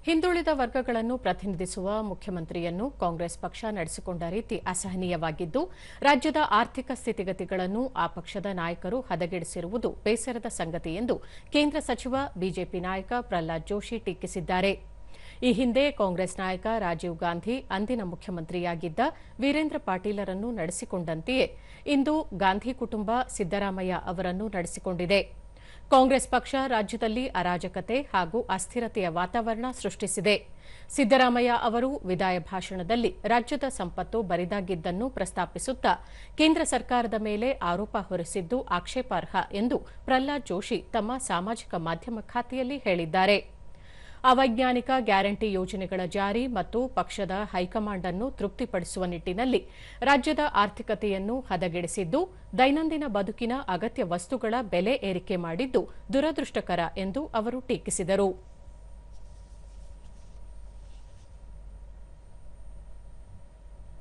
ಹಿಂದುಳಿದ ವರ್ಗಗಳನ್ನು ಪ್ರತಿನಿಧಿಸುವ ಮುಖ್ಯಮಂತ್ರಿಯನ್ನು ಕಾಂಗ್ರೆಸ್ ಪಕ್ಷ ನಡೆಸಿಕೊಂಡ ರೀತಿ ಅಸಹನೀಯವಾಗಿದ್ದು, ರಾಜ್ಯದ ಆರ್ಥಿಕ ಸ್ಥಿತಿಗತಿಗಳನ್ನು ಆ ಪಕ್ಷದ ನಾಯಕರು ಹದಗೆಡಿಸಿರುವುದು ಬೇಸರದ ಸಂಗತಿ ಎಂದು ಕೇಂದ್ರ ಸಚಿವ ಬಿಜೆಪಿ ನಾಯಕ ಪ್ರಹ್ಲಾದ್ ಜೋಶಿ ಟೀಕಿಸಿದ್ದಾರೆ. ಈ ಹಿಂದೆ ಕಾಂಗ್ರೆಸ್ ನಾಯಕ ರಾಜೀವ್ ಗಾಂಧಿ ಅಂದಿನ ಮುಖ್ಯಮಂತ್ರಿಯಾಗಿದ್ದ ವೀರೇಂದ್ರ ಪಾಟೀಲರನ್ನು ನಡೆಸಿಕೊಂಡಂತೆಯೇ ಇಂದು ಗಾಂಧಿ ಕುಟುಂಬ ಸಿದ್ದರಾಮಯ್ಯ ಅವರನ್ನು ನಡೆಸಿಕೊಂಡಿದೆ. ಕಾಂಗ್ರೆಸ್ ಪಕ್ಷ ರಾಜ್ಯದಲ್ಲಿ ಅರಾಜಕತೆ ಹಾಗೂ ಅಸ್ಥಿರತೆಯ ವಾತಾವರಣ ಸೃಷ್ಟಿಸಿದೆ. ಸಿದ್ದರಾಮಯ್ಯ ಅವರು ವಿದಾಯ ಭಾಷಣದಲ್ಲಿ ರಾಜ್ಯದ ಸಂಪತ್ತು ಬರಿದಾಗಿದ್ದನ್ನು ಪ್ರಸ್ತಾಪಿಸುತ್ತಾ ಕೇಂದ್ರ ಸರ್ಕಾರದ ಮೇಲೆ ಆರೋಪ ಹೊರಿಸಿದ್ದು ಆಕ್ಷೇಪಾರ್ಹ ಎಂದು ಪ್ರಹ್ಲಾದ್ ಜೋಶಿ ತಮ್ಮ ಸಾಮಾಜಿಕ ಮಾಧ್ಯಮ ಖಾತೆಯಲ್ಲಿ ಹೇಳಿದ್ದಾರೆ. ಅವೈಜ್ಞಾನಿಕ ಗ್ಯಾರಂಟಿ ಯೋಜನೆಗಳ ಜಾರಿ ಮತ್ತು ಪಕ್ಷದ ಹೈಕಮಾಂಡ್ ಅನ್ನು ತೃಪ್ತಿಪಡಿಸುವ ನಿಟ್ಟಿನಲ್ಲಿ ರಾಜ್ಯದ ಆರ್ಥಿಕತೆಯನ್ನು ಹದಗೆಡಿಸಿದ್ದು, ದೈನಂದಿನ ಬದುಕಿನ ಅಗತ್ಯ ವಸ್ತುಗಳ ಬೆಲೆ ಏರಿಕೆ ಮಾಡಿದ್ದು ದುರದೃಷ್ಟಕರ ಎಂದು ಅವರು ಟೀಕಿಸಿದರು.